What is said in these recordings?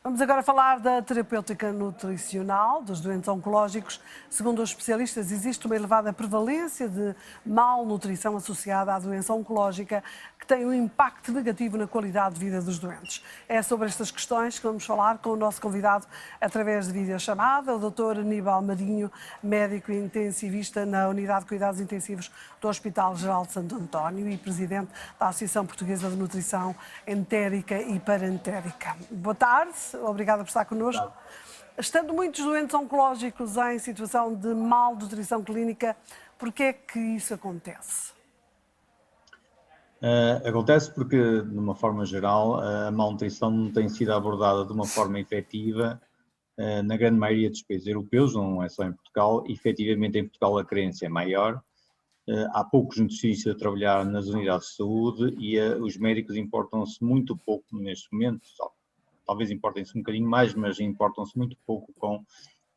Vamos agora falar da terapêutica nutricional dos doentes oncológicos. Segundo os especialistas, existe uma elevada prevalência de malnutrição associada à doença oncológica, que tem um impacto negativo na qualidade de vida dos doentes. É sobre estas questões que vamos falar com o nosso convidado através de videochamada, o Dr. Aníbal Marinho, médico intensivista na Unidade de Cuidados Intensivos do Hospital Geral de Santo António e presidente da Associação Portuguesa de Nutrição Entérica e Parentérica. Boa tarde. Obrigada por estar connosco. Estando muitos doentes oncológicos em situação de malnutrição clínica, por que é que isso acontece? Acontece porque, de uma forma geral, a malnutrição não tem sido abordada de uma forma efetiva na grande maioria dos países europeus, não é só em Portugal. Efetivamente, em Portugal a carência é maior. Há poucos nutricionistas a trabalhar nas unidades de saúde e os médicos importam-se muito pouco neste momento. Talvez importem-se um bocadinho mais, mas importam-se muito pouco com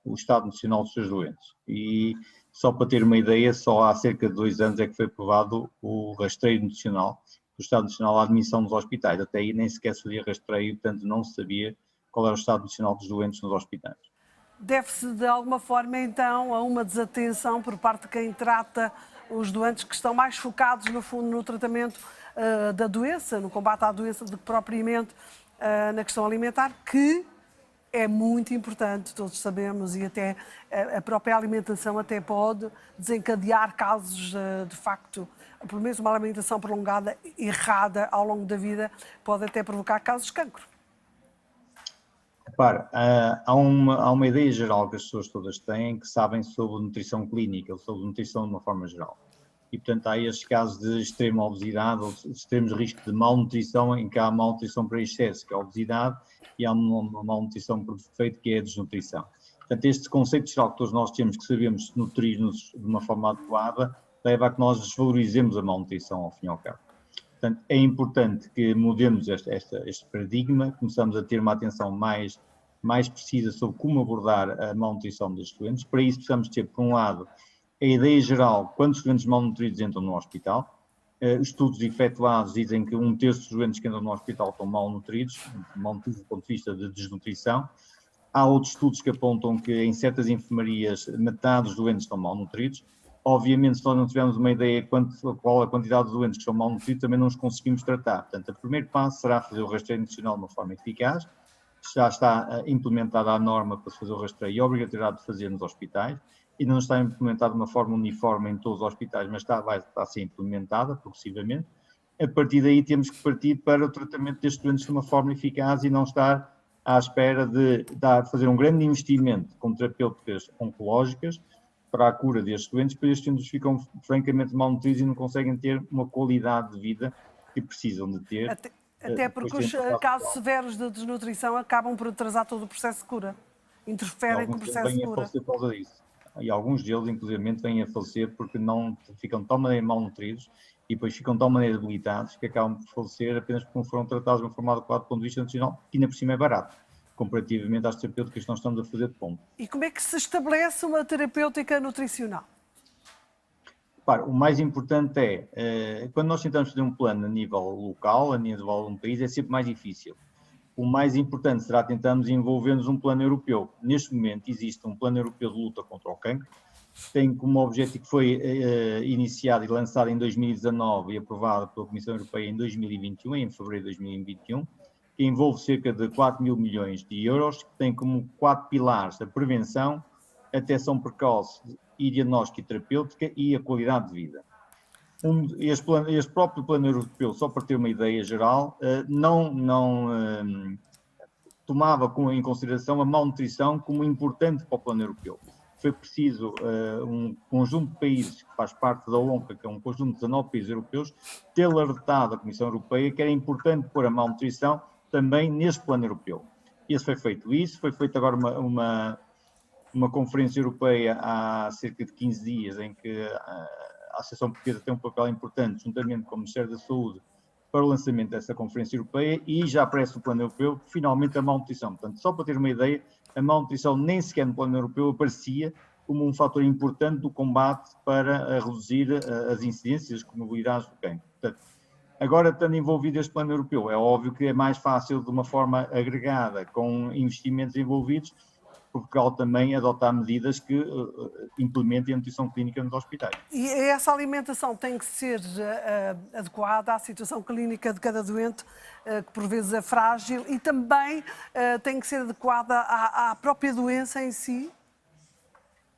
o estado nutricional dos seus doentes. E só para ter uma ideia, só há cerca de 2 anos é que foi aprovado o rastreio nutricional, o estado nutricional à admissão nos hospitais. Até aí nem sequer se fazia rastreio, portanto não se sabia qual era o estado nutricional dos doentes nos hospitais. Deve-se de alguma forma então a uma desatenção por parte de quem trata os doentes, que estão mais focados no fundo no tratamento da doença, no combate à doença, do que propriamente na questão alimentar, que é muito importante, todos sabemos, e até a própria alimentação até pode desencadear casos, de facto, pelo menos uma alimentação prolongada, errada ao longo da vida, pode até provocar casos de cancro. Repare, há uma ideia geral que as pessoas todas têm, que sabem sobre nutrição clínica, sobre nutrição de uma forma geral. E, portanto, há estes casos de extrema obesidade ou de extremos riscos de malnutrição, em que há malnutrição por excesso, que é a obesidade, e há uma malnutrição por defeito, que é a desnutrição. Portanto, este conceito geral que todos nós temos, que sabemos nutrir-nos de uma forma adequada, leva a que nós desvalorizemos a malnutrição, ao fim e ao cabo. Portanto, é importante que mudemos este paradigma, começamos a ter uma atenção mais precisa sobre como abordar a malnutrição dos doentes. Para isso, precisamos ter, por um lado, a ideia geral, quantos doentes malnutridos entram no hospital. Estudos efetuados dizem que 1/3 dos doentes que entram no hospital estão malnutridos do ponto de vista de desnutrição. Há outros estudos que apontam que em certas enfermarias metade dos doentes estão malnutridos. Obviamente, se nós não tivermos uma ideia qual a quantidade de doentes que estão malnutridos, também não os conseguimos tratar. Portanto, o primeiro passo será fazer o rastreio nutricional de uma forma eficaz. Já está implementada a norma para se fazer o rastreio e a obrigatoriedade de fazer nos hospitais. Ainda não está implementada de uma forma uniforme em todos os hospitais, mas vai estar a ser implementada progressivamente. A partir daí temos que partir para o tratamento destes doentes de uma forma eficaz e não estar à espera de fazer um grande investimento com terapêuticas oncológicas para a cura destes doentes, porque estes doentes ficam francamente malnutridos e não conseguem ter uma qualidade de vida que precisam de ter. Até porque os casos severos de desnutrição acabam por atrasar todo o processo de cura, interferem com o processo de cura. Por causa disso. E alguns deles, inclusive, vêm a falecer porque não ficam de tal maneira malnutridos e depois ficam de tal maneira debilitados que acabam por falecer apenas porque não foram tratados de uma forma adequada do ponto de vista nutricional, que ainda por cima é barato, comparativamente às terapêuticas que nós estamos a fazer de ponto. E como é que se estabelece uma terapêutica nutricional? O mais importante é, quando nós tentamos fazer um plano a nível local, a nível de um país, é sempre mais difícil. O mais importante será tentarmos envolver-nos um plano europeu. Neste momento existe um plano europeu de luta contra o cancro, tem como objetivo, que foi iniciado e lançado em 2019 e aprovado pela Comissão Europeia em 2021, em fevereiro de 2021, que envolve cerca de 4 mil milhões de euros, que tem como 4 pilares a prevenção, a detecção precoce e diagnóstico e terapêutica e a qualidade de vida. Este próprio plano europeu, só para ter uma ideia geral, não tomava em consideração a malnutrição como importante para o plano europeu. Foi preciso um conjunto de países que faz parte da ONCA, que é um conjunto de 19 países europeus, ter alertado a Comissão Europeia que era importante pôr a malnutrição também neste plano europeu. Foi feito agora uma conferência europeia há cerca de 15 dias, em que a Associação Portuguesa tem um papel importante, juntamente com o Ministério da Saúde, para o lançamento dessa conferência europeia, e já aparece no plano europeu, finalmente, a malnutrição. Portanto, só para ter uma ideia, a malnutrição nem sequer no plano europeu aparecia como um fator importante do combate para reduzir as incidências, as comorbilidades do cancro. Portanto, Agora, estando envolvido este plano europeu, é óbvio que é mais fácil, de uma forma agregada, com investimentos envolvidos, Portugal também adotar medidas que implementem a nutrição clínica nos hospitais. E essa alimentação tem que ser adequada à situação clínica de cada doente, que por vezes é frágil, e também tem que ser adequada à própria doença em si?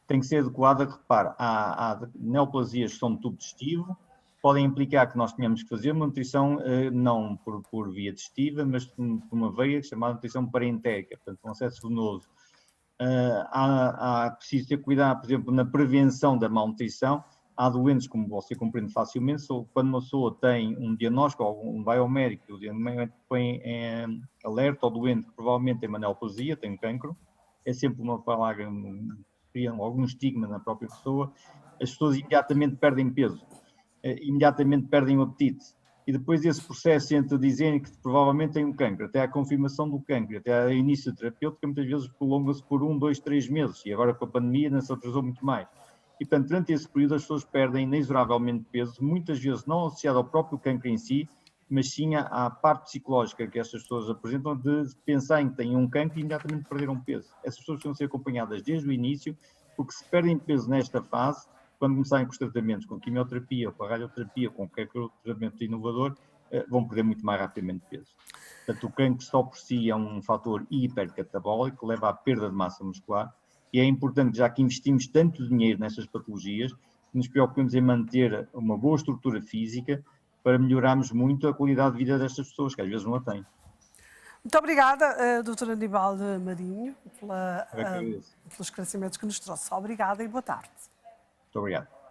Tem que ser adequada, repare, há neoplasias que são de tubo digestivo, podem implicar que nós tenhamos que fazer uma nutrição não por via digestiva, mas por uma veia chamada nutrição parentérica, portanto, um acesso venoso. Há preciso ter cuidado, por exemplo, na prevenção da malnutrição. Há doentes, como você compreende facilmente, quando uma pessoa tem um diagnóstico, ou vai ao médico, o médico põe em alerta ao doente que provavelmente tem uma neoplasia, tem um cancro, é sempre uma palavra, cria algum estigma na própria pessoa, as pessoas imediatamente perdem peso, imediatamente perdem o apetite. E depois desse processo entre dizerem que provavelmente tem um cancro, até a confirmação do cancro, até a início terapêutico, muitas vezes prolonga-se por 1, 2, 3 meses, e agora com a pandemia ainda se atrasou muito mais. E, portanto, durante esse período as pessoas perdem inexoravelmente peso, muitas vezes não associado ao próprio cancro em si, mas sim à parte psicológica que estas pessoas apresentam de pensar em que têm um cancro e imediatamente perderam peso. Essas pessoas precisam ser acompanhadas desde o início, porque se perdem peso nesta fase, quando começarem com os tratamentos, com quimioterapia, com a radioterapia, com qualquer outro tratamento inovador, vão perder muito mais rapidamente peso. Portanto, o cancro só por si é um fator hipercatabólico, que leva à perda de massa muscular, e é importante, já que investimos tanto dinheiro nestas patologias, que nos preocupemos em manter uma boa estrutura física para melhorarmos muito a qualidade de vida destas pessoas, que às vezes não a têm. Muito obrigada, doutora Aníbal Marinho, pelos esclarecimentos que nos trouxe. Obrigada e boa tarde. Muito obrigado.